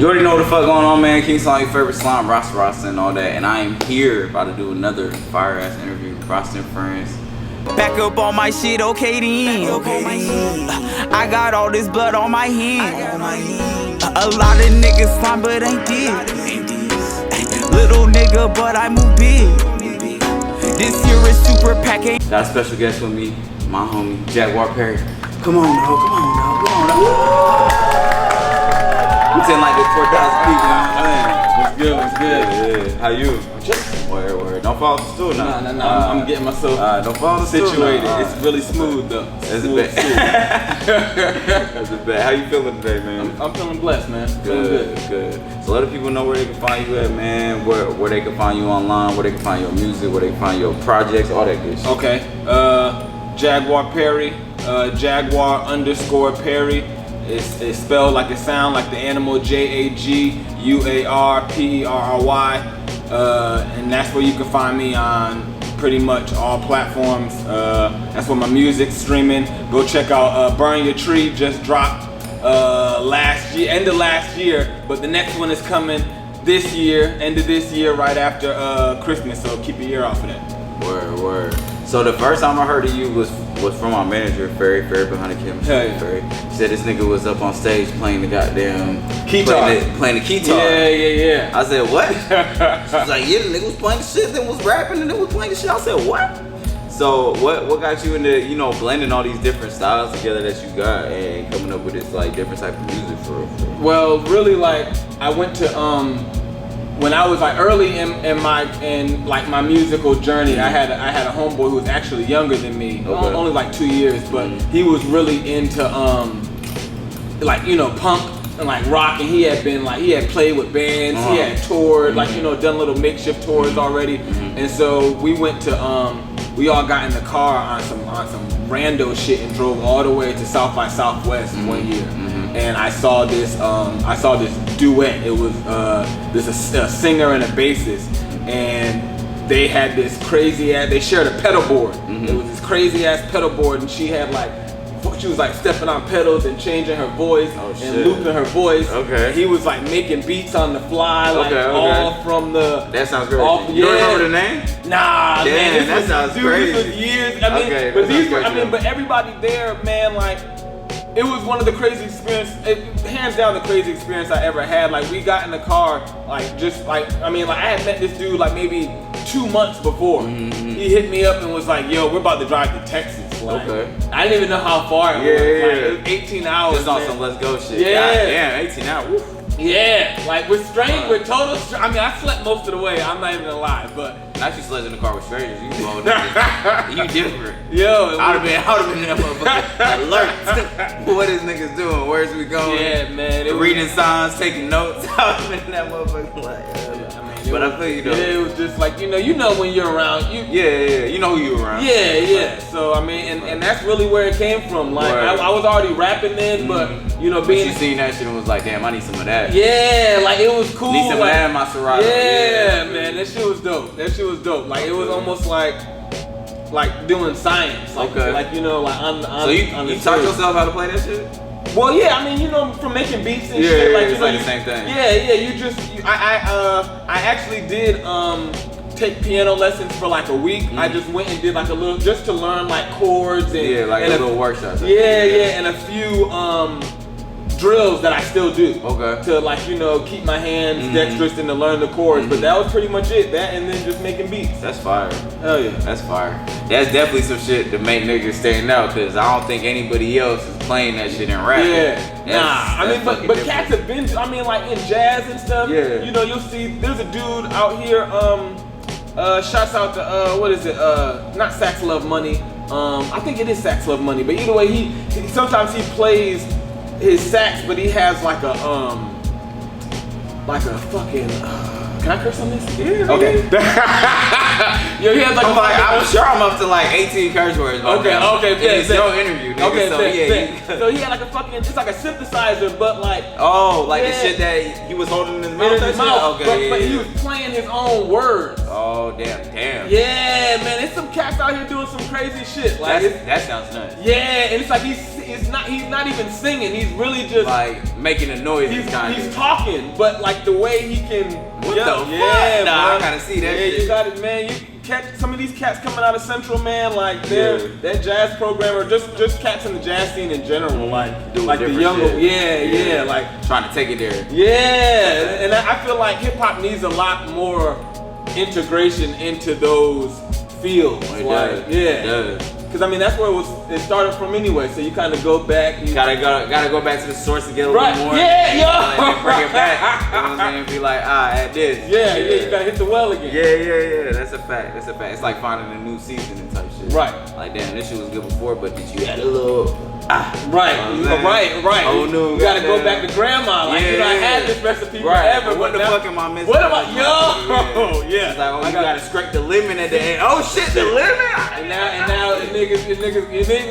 You already know what the fuck going on, man. King Slime, your favorite slime, RastaaSlimeyy and all that. And I am here about to do another fire ass interview with Rasta and Friends. Back up on my shit, okay then. I got all this blood on my hand. A lot of niggas slime, but ain't this. Little nigga, but I move big. This year is super packing. Got a special guest with me, my homie, Jaguar Perry. Come on, now, come on, now, come on, now. I'm saying like this 4,000 people, you know what I'm saying? What's good, what's good? Yeah, how you? Word. Don't fall off the stool now. No, I'm getting myself don't fall off the stool situated. now. It's really smooth though. That's a bet. That's a bet. How you feeling today, man? I'm feeling blessed, man. Feeling Good. So let the people know where they can find you at, man. Where they can find you online, where they can find your music, where they can find your projects, all that good shit. Okay. Jaguar Perry. Jaguar_Perry. It's spelled like it sounds, like the animal, JAGUARPERRY. And that's where you can find me on pretty much all platforms. That's where my music's streaming. Go check out Burn Your Tree, just dropped last year, end of last year, but the next one is coming this year, end of this year, right after Christmas, so keep your ear out for that. Word. So the first time I heard of you was from my manager, Ferry behind the camera. Hey. Ferry. He said this nigga was up on stage playing the goddamn Guitar. playing the guitar. Yeah. I said, what? She was like, yeah, the nigga was playing the shit, then was rapping, and then was playing the shit. I said, what? So what got you into, you know, blending all these different styles together that you got and coming up with this like different type of music for real? Well, really, like I went to when I was like early in my musical journey, I had a homeboy who was actually younger than me, only like 2 years, but he was really into like, you know, punk and like rock, and he had played with bands, he had toured, like, you know, done little makeshift tours already, and so we went to we all got in the car on some rando shit and drove all the way to South by Southwest one year. And I saw this duet. It was a singer and a bassist, and they had this crazy ass. They shared a pedal board. It was this crazy ass pedal board, and she was like stepping on pedals and changing her voice and looping her voice. Okay. And he was like making beats on the fly, like all from the. That sounds great. You don't remember the name? Nah, man. That sounds crazy. This was years. I mean, but everybody there, man, like. It was one of the crazy experiences, hands down the crazy experience I ever had. Like, we got in the car, I had met this dude like maybe 2 months before. He hit me up and was like, yo, we're about to drive to Texas. Like, I didn't even know how far it was. Like, it was 18 hours. Just on some let's go shit. Yeah. Damn, 18 hours. Woo. Yeah, like we're total I mean, I slept most of the way, I'm not even gonna lie, but. Not you slept in the car with strangers, you bold niggas. You different. Yo. I would've been in that motherfucker alert. What is niggas doing? Where's we going? Yeah, man. Reading signs, taking notes. I would've been in that motherfucker like, but I feel you though. Yeah, it was just like, you know when you're around, you know who you around. Yeah. So I mean, and that's really where it came from. Like I was already rapping then, but you know, but you seen that shit and was like, damn, I need some of that. Yeah, like it was cool. Need some of that in my Serato. Yeah, man, that shit was dope. Like it was almost like doing science. Like, like, you know, like on so you taught yourself how to play that shit? Well, yeah, I mean, you know, from making beats and shit, like, it's you know, like the same thing. I actually did take piano lessons for like a week. I just went and did like a little, just to learn like chords and like and a little workshop. And a few drills that I still do. To like, you know, keep my hands dexterous and to learn the chords. But that was pretty much it. That and then just making beats. That's fire. Hell yeah. That's fire. That's definitely some shit to make niggas stand out, because I don't think anybody else is playing that shit in rap. I mean, but cats have been, I mean, like in jazz and stuff. You know, you'll see there's a dude out here, shouts out to what is it? Not Sax Love Money. I think it is Sax Love Money, but either way, he sometimes he plays his sax, but he has like a fucking can I curse on this? Yeah. Okay. Yo, he has like I'm sure I'm up to like 18 curse words. Okay. It's your interview, nigga. So he had like a fucking, it's like a synthesizer, but like the shit that he was holding in his mouth. But he was playing saying his own words. Oh damn. Yeah, man, there's some cats out here doing some crazy shit. Like that sounds nuts. Yeah, and it's like he's not even singing. He's really just like making a noise. He's talking, but like the way he can. What the fuck? Nah, bro. I gotta see that. Yeah, shit. you got it, man. You catch some of these cats coming out of Central, man. Like that jazz program, or just cats in the jazz scene in general. Like the younger, yeah, like trying to take it there. Yeah, and I feel like hip hop needs a lot more integration into those fields. It does. Because I mean that's where it started from anyway. So you kind of go back. You gotta go back to the source to get a little more. Yeah, yo. And bring it back. You know what I'm saying? Be like, add this. Yeah. You gotta hit the well again. Yeah. That's a fact. It's like finding a new season and type shit. Right. Like damn, this shit was good before, but did you add a little? Right. Oh no. You gotta go back to grandma. Like I had this recipe forever. What the fuck am I missing? What am I? Yo. Yeah. It's like you gotta scrape the lemon at the end. Oh shit, the lemon. And now the niggas,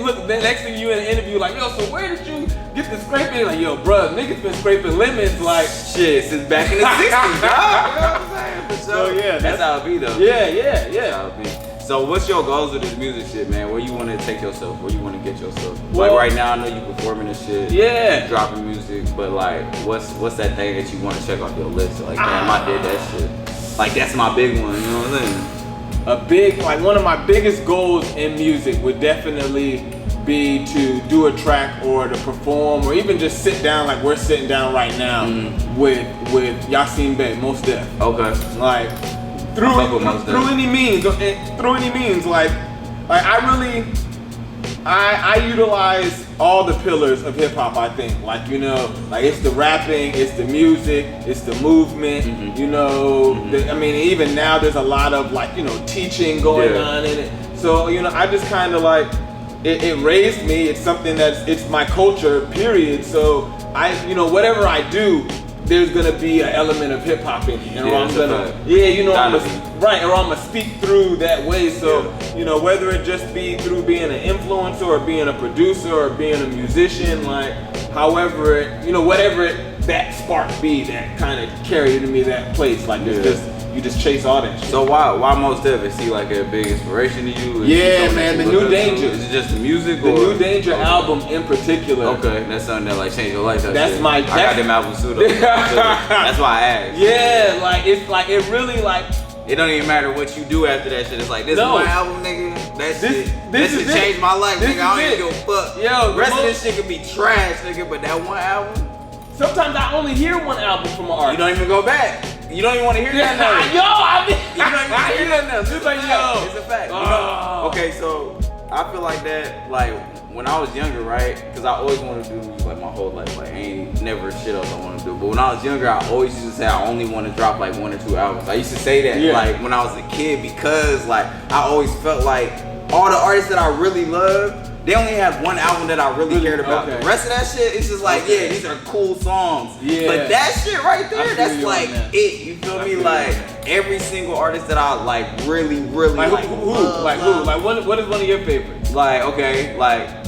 look, the next thing you in an interview like, yo, so where did you get the scraping? Like, yo, bruh, niggas been scraping lemons like shit since back in the 60s, dog. You know what I'm saying? So yeah, that's how it be though. Yeah. That's how it be. So what's your goals with this music shit, man? Where you want to take yourself? Where you want to get yourself? Well, like right now, I know you performing and shit. Yeah. Dropping music, but like, what's that thing that you want to check off your list? Like, damn, I did that shit. Like, that's my big one. You know what I'm saying? One of my biggest goals in music would definitely be to do a track or to perform or even just sit down like we're sitting down right now with Yasin Bey, Mos Def. Okay. Like through any means, like I utilize all the pillars of hip hop. I think, like like it's the rapping, it's the music, it's the movement. I mean, even now there's a lot of like teaching going on in it. So I just kind of like it raised me. It's something it's my culture. Period. So whatever I do, there's gonna be an element of hip hop in it, or I'm gonna speak through that way. So whether it just be through being an influencer or being a producer or being a musician, like however whatever that spark be that kind of carried me that place. Like you just chase all that shit. So why Mos Def? Is he like a big inspiration to you? Yeah, man, the New Danger. Is it just the music? The New Danger album in particular. Okay, that's something that like changed your life. I got them albums too though. That's why I asked. Yeah, like it's like it really like. It don't even matter what you do after that shit. It's like, this is my album, nigga. This shit changed my life, nigga. I don't even give a fuck. Yo, the rest of this shit could be trash, nigga, but that one album. Sometimes I only hear one album from an artist. You don't even go back. You don't even want to hear that now. You don't even want to hear that now. It's like, yo. It's a fact. Okay, so I feel like that, like, when I was younger, right? Because I always wanted to do music like my whole life. Like, I ain't never shit else I want to do. But when I was younger, I always used to say I only want to drop like 1 or 2 albums. I used to say that like when I was a kid because like I always felt like all the artists that I really loved, they only had one album that I really cared about. The rest of that shit, it's just like, these are cool songs. Yeah. But that shit right there, that's like it. You feel me? Like every single artist that I like really like who? Like what is one of your favorites? Like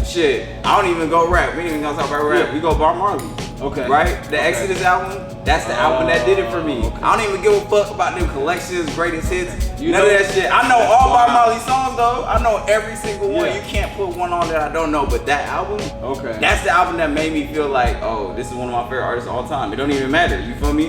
shit. I don't even go rap. We ain't even gonna talk about rap. We go Bob Marley. Okay. Right? The Exodus album, that's the album that did it for me. Okay. I don't even give a fuck about them collections, greatest hits, none of that shit. I know all Bob Marley songs though. I know every single one. You can't put one on that I don't know, but that album, that's the album that made me feel like, oh, this is one of my favorite artists of all time. It don't even matter. You feel me?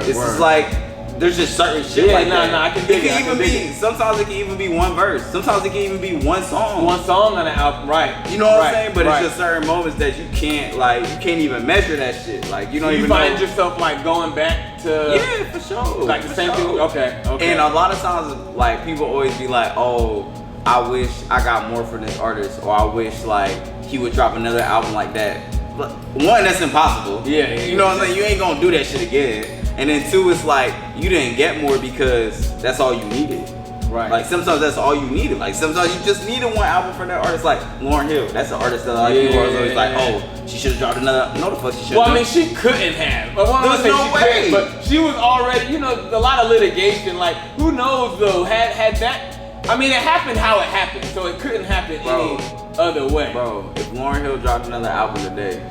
This is like, there's just certain shit like that. I can dig it. Sometimes it can even be one verse. Sometimes it can even be one song. One song on the album, right? You know what I'm saying? But it's just certain moments that you can't even measure that shit. Like you don't even find yourself like going back to for sure. Like the same thing. Okay. And a lot of times, like people always be like, oh, I wish I got more from this artist, or I wish like he would drop another album like that. But one, that's impossible. You know what I'm saying? You ain't gonna do that shit again. And then 2, it's like you didn't get more because that's all you needed. Right. Like sometimes that's all you needed. Like sometimes you just needed one album from that artist. Like Lauryn Hill, that's an artist that like people are always like, oh, she should have dropped another. No, the fuck she should. Well, I mean, she couldn't have. There's no way. But she was already, a lot of litigation. Like who knows though? Had that. I mean, it happened how it happened, so it couldn't happen any other way. Bro, if Lauryn Hill dropped another album today,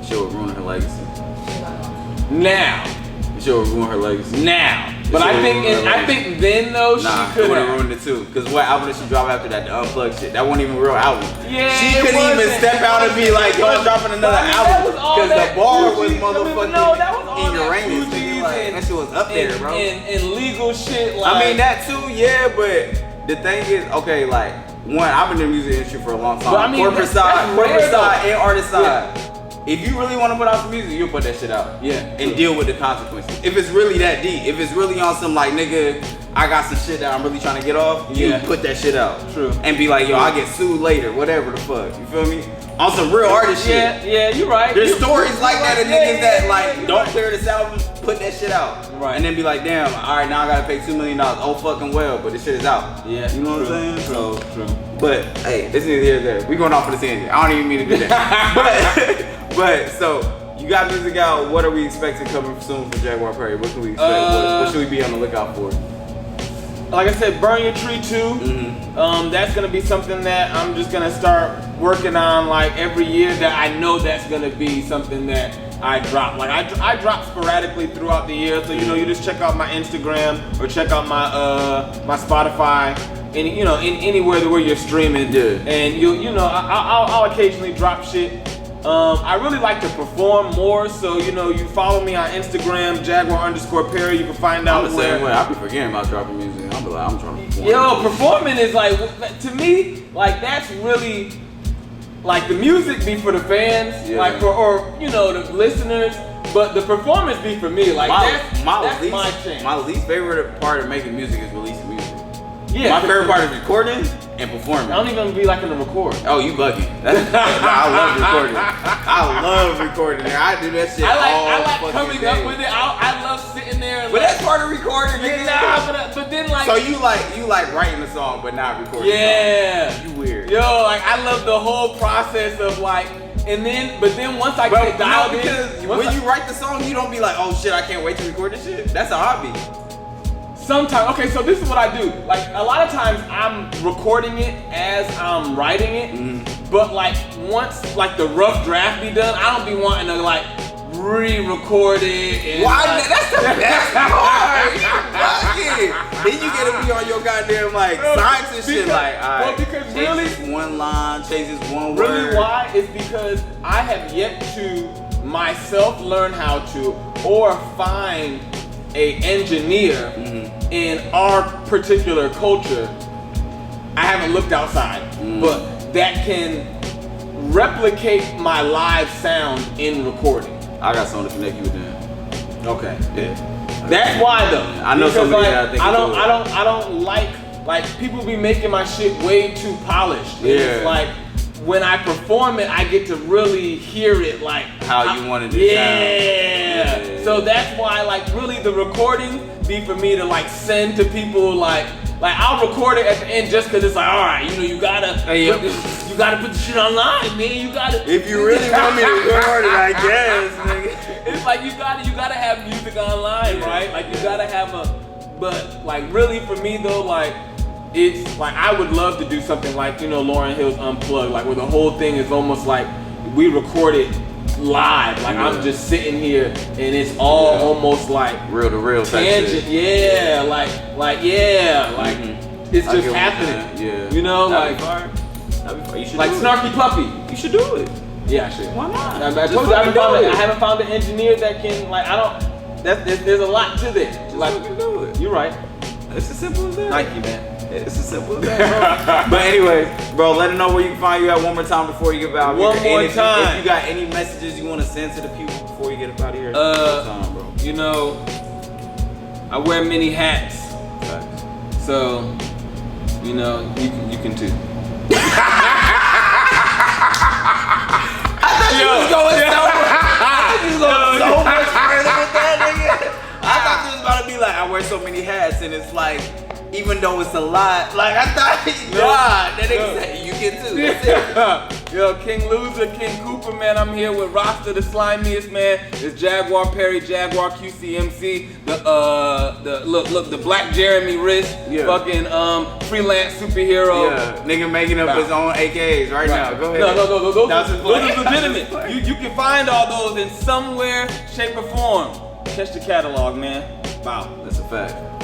she would ruin her legacy. Now. She'll ruin her legacy. Now. But I think then though she could have ruined it too. Cause what album did she drop after that? The Unplugged shit. That wasn't even a real album. Yeah, she couldn't even step out and be like, "Yo, I'm dropping another album." Cause the bar was motherfucking in Uranus. That shit was up there, bro. And legal shit. Like, I mean that too, yeah. But the thing is, okay, like one, I've been in the music industry for a long time. I mean, corporate side, and artist side. Yeah. If you really want to put out some music, you'll put that shit out. Yeah. And deal with the consequences. If it's really that deep, if it's really on some like, nigga, I got some shit that I'm really trying to get off, you put that shit out. True. And be like, yo, I'll get sued later, whatever the fuck. You feel me? On some real artist shit. Yeah, you're right. There's stories like that of niggas that like don't clear this album, put that shit out. Right. And then be like, damn, alright, now I gotta pay $2 million. Oh fucking well, but this shit is out. Yeah. You know what I'm saying? True. But hey, this is here there. We going off for the tangent. I don't even mean to do that. but so you got music out. What are we expecting coming soon for Jaguar Perry? What can we expect? What should we be on the lookout for? Like I said, Burn Your Tree 2. That's gonna be something that I'm just gonna start working on like every year. That I know that's gonna be something that I drop. Like I drop sporadically throughout the year. So you just check out my Instagram or check out my my Spotify. Anywhere where you're streaming, and I'll occasionally drop shit. I really like to perform more, so you follow me on Instagram, Jaguar_Perry. You can find out where. I'll be forgetting about dropping music. I'm trying to perform. Yo, performing is like, to me, like that's really like the music be for the fans, like or the listeners. But the performance be for me. Like that's my chance. My least favorite part of making music is releasing music. Yeah. My favorite part is recording and performing. I don't even be liking to record. Oh, you bugging. I love recording. I love recording. I do that shit I like coming up with it. I love sitting there. But that's part of recording. But then like. So you like writing the song but not recording. Yeah. You weird. Yo, like I love the whole process of like. But then once I get dialed in, because when you write the song, you don't be like, oh shit, I can't wait to record this shit. That's a hobby. Sometimes, okay, so this is what I do. Like a lot of times I'm recording it as I'm writing it, but like once like the rough draft be done, I don't be wanting to like re-record it. And why? That's the best part. Then you get to be on your goddamn like science and shit. Like, alright, because really, this one line, change this one word. Really, why is because I have yet to myself learn how to or find a engineer in our particular culture. I haven't looked outside, but that can replicate my live sound in recording. I got someone to connect you with them. Okay. Yeah. That's why though. I know somebody like, that I think I don't like people be making my shit way too polished. And it's like when I perform it, I get to really hear it like how you wanted it to sound. Yeah. So that's why like really the recording be for me to like send to people like I'll record it at the end just cause it's like, all right, you gotta put the shit online, man. You gotta. If you really want me to record it, I guess, nigga. It's like you gotta have music online, right? Like you gotta have but like really for me though, like it's like I would love to do something like Lauryn Hill's Unplugged, like where the whole thing is almost like we record it live, like I'm just sitting here and it's all almost like real to real tangent, it's just happening. That'd be fun. Like Snarky Puppy. You should do it. Yeah, I should. Why not? I told you I haven't found an engineer that can there's a lot to this. Like you can do it. You're right. It's as simple as that. Thank you, man. It's as simple as that, bro. But anyway, bro, let them know where you can find you at one more time before you get out. One more time. If you got any messages you want to send to the people before you get up out of here, one more time, bro. I wear many hats. Facts. So, you can too. You was going so much further with that, nigga. I thought this was about to be like, I wear so many hats, and it's like, even though it's a lot, like I thought, that nigga said, you can too. That's it. Yo, King Loser, King Cooper, man. I'm here with RASTAA, the Slimeyest, man. It's Jaguar Perry, Jaguar QCMC, the Black Jeremy Risk, fucking freelance superhero. Yeah, nigga making up his own AKs right now. Go ahead. No. Those are legitimate. You can find all those in somewhere, shape, or form. Catch the catalog, man. Wow. That's a fact.